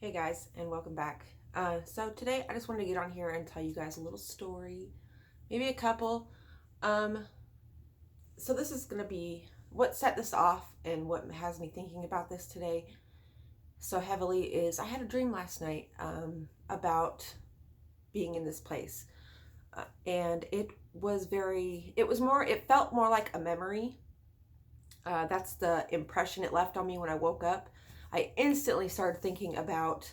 Hey guys, and welcome back. So today I just wanted to get on here and tell you guys a little story, maybe a couple. Um, so this is gonna be what set this off and what has me thinking about this today so heavily is I had a dream last night about being in this place, and it felt more like a memory. That's the impression it left on me when I woke up. I instantly started thinking about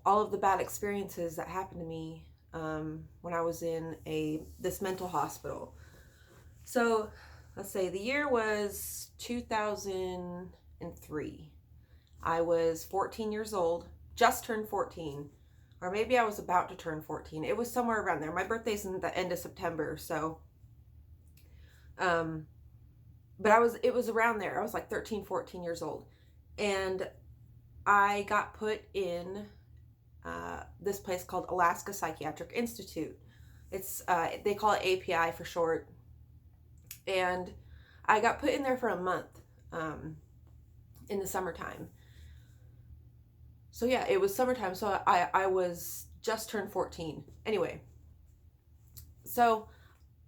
all of the bad experiences that happened to me when I was in this mental hospital. So let's say the year was 2003. I was 14 years old, just turned 14, or maybe I was about to turn 14. It was somewhere around there. My birthday's in the end of September, so um, but it was around there. I was like 13, 14 years old, and I got put in this place called Alaska Psychiatric Institute. They call it API for short, and I got put in there for a month in the summertime. So yeah, it was summertime. So I was just turned 14. Anyway, so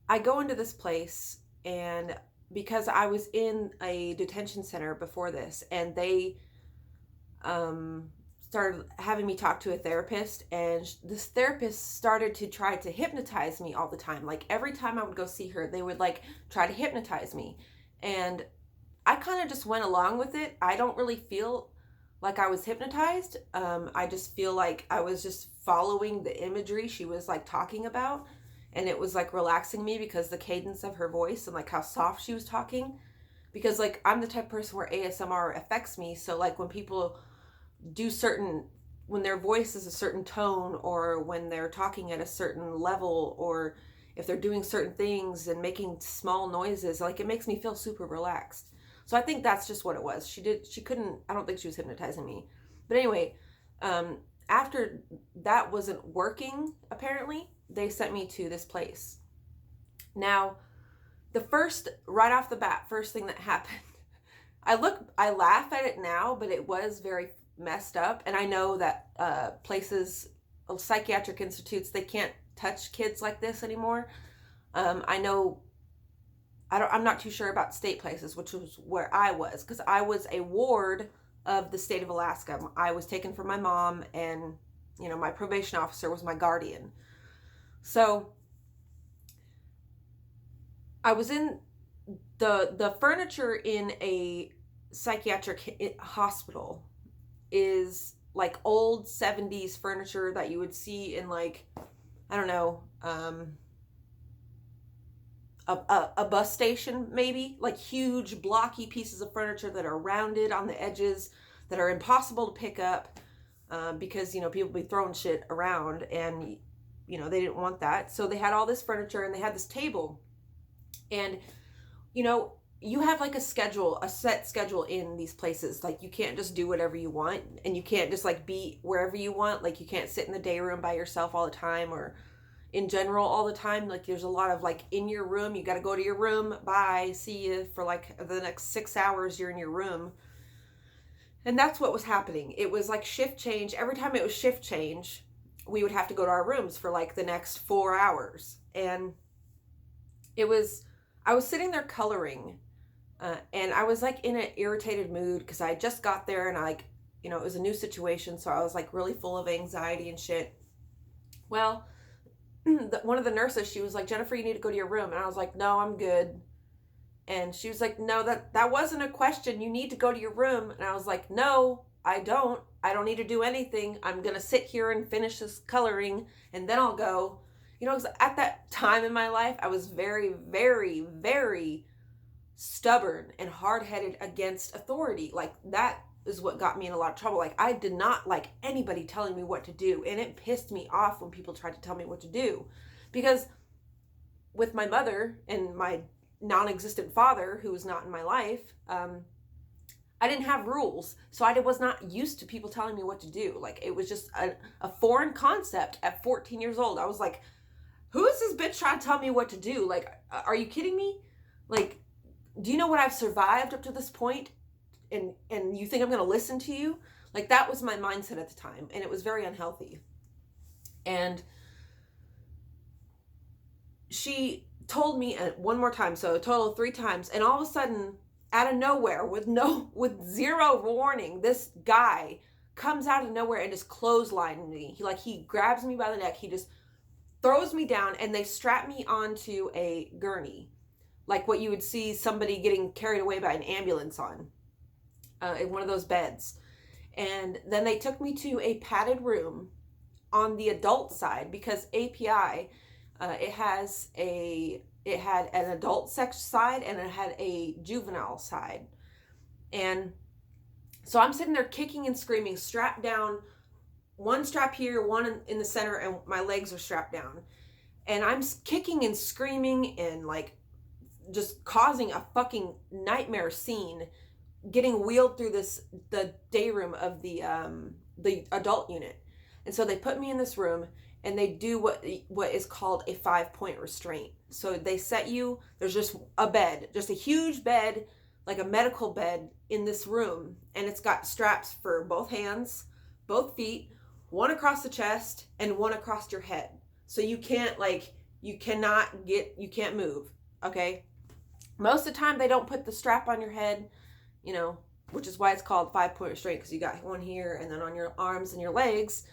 I go into this place, and because I was in a detention center before this, and they started having me talk to a therapist, and this therapist started to try to hypnotize me all the time. Like every time I would go see her, they would like try to hypnotize me, and I kind of just went along with it. I don't really feel like I was hypnotized. I just feel like I was just following the imagery she was like talking about, and it was like relaxing me because the cadence of her voice and like how soft she was talking, because like I'm the type of person where ASMR affects me. So like when people do certain when their voice is a certain tone, or when they're talking at a certain level, or if they're doing certain things and making small noises, like it makes me feel super relaxed. So I think that's just what it was. She couldn't, I don't think she was hypnotizing me. But anyway, um after that wasn't working, apparently they sent me to this place. Now, right off the bat, first thing that happened, I laugh at it now, but it was very messed up. And I know that places, psychiatric institutes, they can't touch kids like this anymore. I know, I'm not too sure about state places, which was where I was, because I was a ward of the state of Alaska. I was taken from my mom, and my probation officer was my guardian. So I was in the furniture in a psychiatric hospital is like old 70s furniture that you would see in, like, I don't know, a bus station, maybe, like huge blocky pieces of furniture that are rounded on the edges, that are impossible to pick up, because people be throwing shit around, and they didn't want that. So they had all this furniture, and they had this table, and you have like a set schedule in these places. Like you can't just do whatever you want, and you can't just like be wherever you want. Like you can't sit in the day room by yourself all the time, or in general all the time. Like there's a lot of like in your room, you got to go to your room, bye, see you for like the next 6 hours you're in your room. And that's what was happening. It was like shift change. Every time it was shift change, we would have to go to our rooms for like the next 4 hours. And it was I was sitting there coloring, and I was like in an irritated mood because I just got there, and it was a new situation, so I was like really full of anxiety and shit. Well, one of the nurses, she was like, "Jennifer, you need to go to your room," and I was like, "No, I'm good." And she was like, "No, that wasn't a question. You need to go to your room." And I was like, "No, I don't. I don't need to do anything. I'm gonna sit here and finish this coloring, and then I'll go." 'Cause at that time in my life, I was very, very, very stubborn and hard-headed against authority. Like that is what got me in a lot of trouble. Like I did not like anybody telling me what to do, and it pissed me off when people tried to tell me what to do, because with my mother and my non-existent father, who was not in my life, I didn't have rules, so I was not used to people telling me what to do. Like it was just a foreign concept at 14 years old. I was like, who is this bitch trying to tell me what to do? Like, are you kidding me? Like, do you know what I've survived up to this point? And you think I'm going to listen to you? Like, that was my mindset at the time, and it was very unhealthy. And she told me one more time, so a total of 3 times, and all of a sudden, out of nowhere, with zero warning, this guy comes out of nowhere and just clotheslined me. He grabs me by the neck, he just throws me down, and they strap me onto a gurney, like what you would see somebody getting carried away by an ambulance on, in one of those beds. And then they took me to a padded room on the adult side, because API, it had an adult sex side and it had a juvenile side. And so I'm sitting there kicking and screaming, strapped down, one strap here, one in the center, and my legs are strapped down. And I'm kicking and screaming and like just causing a fucking nightmare scene, getting wheeled through the day room of the adult unit. And so they put me in this room, and they do what is called a 5-point restraint. So they set you, there's just a bed, just a huge bed, like a medical bed in this room, and it's got straps for both hands, both feet, one across the chest and one across your head. So you can't you can't move, okay? Most of the time they don't put the strap on your head, which is why it's called 5-point restraint, because you got one here and then on your arms and your legs.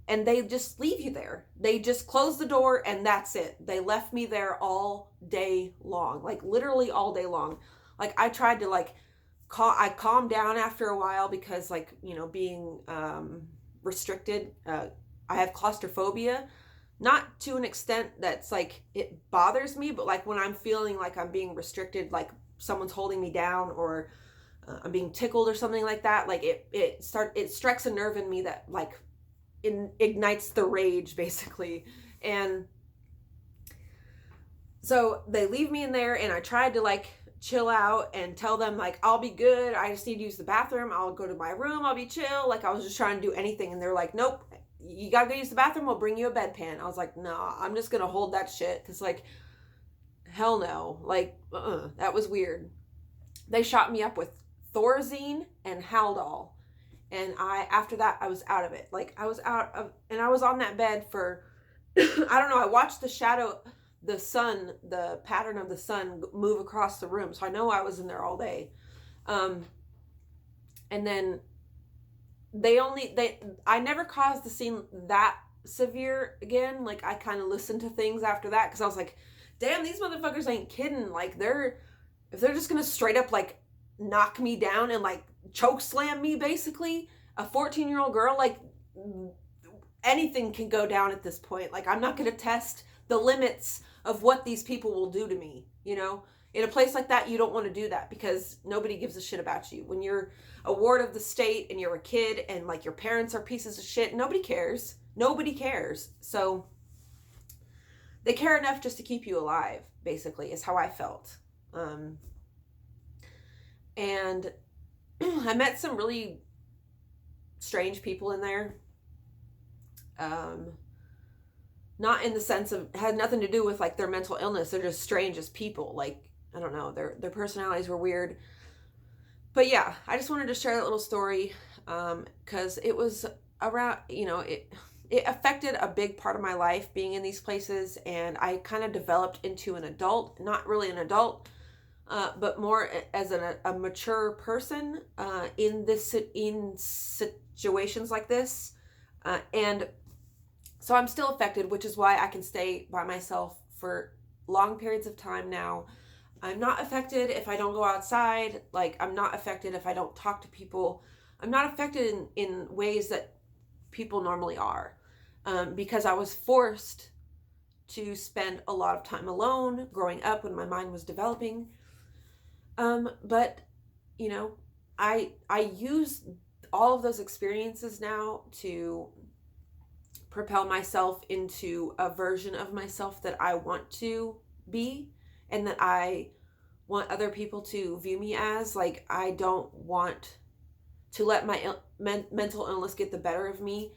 And they just leave you there. They just close the door and that's it. They left me there all day long, like literally all day long. Like, I tried to I calmed down after a while, because being restricted, I have claustrophobia, not to an extent that's like it bothers me, but like when I'm feeling like I'm being restricted, like someone's holding me down, or I'm being tickled or something like that, like it strikes a nerve in me that like ignites the rage, basically. And so they leave me in there, and I tried to like chill out and tell them like, I'll be good, I just need to use the bathroom, I'll go to my room, I'll be chill. Like, I was just trying to do anything, and they're like, nope, you gotta go use the bathroom, we'll bring you a bedpan. I was like, nah, I'm just gonna hold that shit, because like, hell no, like, that was weird. They shot me up with Thorazine and Haldol. And after that, I was out of it. Like, I was out of, and I was on that bed for, I don't know, I watched the sun, the pattern of the sun move across the room. So I know I was in there all day. And then I never caused the scene that severe again. Like, I kind of listened to things after that, because I was like, damn, these motherfuckers ain't kidding. Like, if they're just gonna straight up like knock me down and like choke slam me, basically, a 14-year-old girl, like, anything can go down at this point. Like, I'm not gonna test the limits of what these people will do to me. In a place like that, you don't want to do that, because nobody gives a shit about you. When you're a ward of the state and you're a kid and like your parents are pieces of shit, nobody cares. So they care enough just to keep you alive, basically, is how I felt. And I met some really strange people in there. Not in the sense of, had nothing to do with like their mental illness. They're just strange as people. Like, I don't know, their personalities were weird. But yeah, I just wanted to share that little story, because it was around, it affected a big part of my life, being in these places, and I kind of developed into an adult, not really an adult, but more as a mature person in situations like this. And so I'm still affected, which is why I can stay by myself for long periods of time now. I'm not affected if I don't go outside. Like, I'm not affected if I don't talk to people. I'm not affected in ways that people normally are, because I was forced to spend a lot of time alone growing up when my mind was developing. But I use all of those experiences now to propel myself into a version of myself that I want to be, and that I want other people to view me as. Like, I don't want to let my mental illness get the better of me,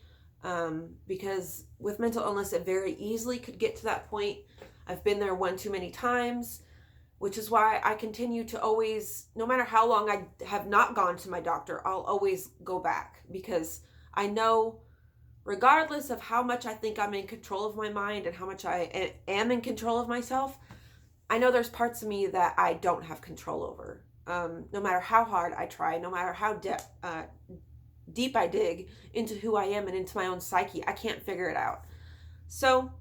because with mental illness, it very easily could get to that point. I've been there one too many times. which is why I continue to always, no matter how long I have not gone to my doctor, I'll always go back, because I know, regardless of how much I think I'm in control of my mind and how much I am in control of myself, I know there's parts of me that I don't have control over. No matter how hard I try, no matter how deep I dig into who I am and into my own psyche, I can't figure it out. So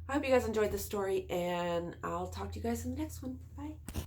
I hope you guys enjoyed this story, and I'll talk to you guys in the next one. Bye.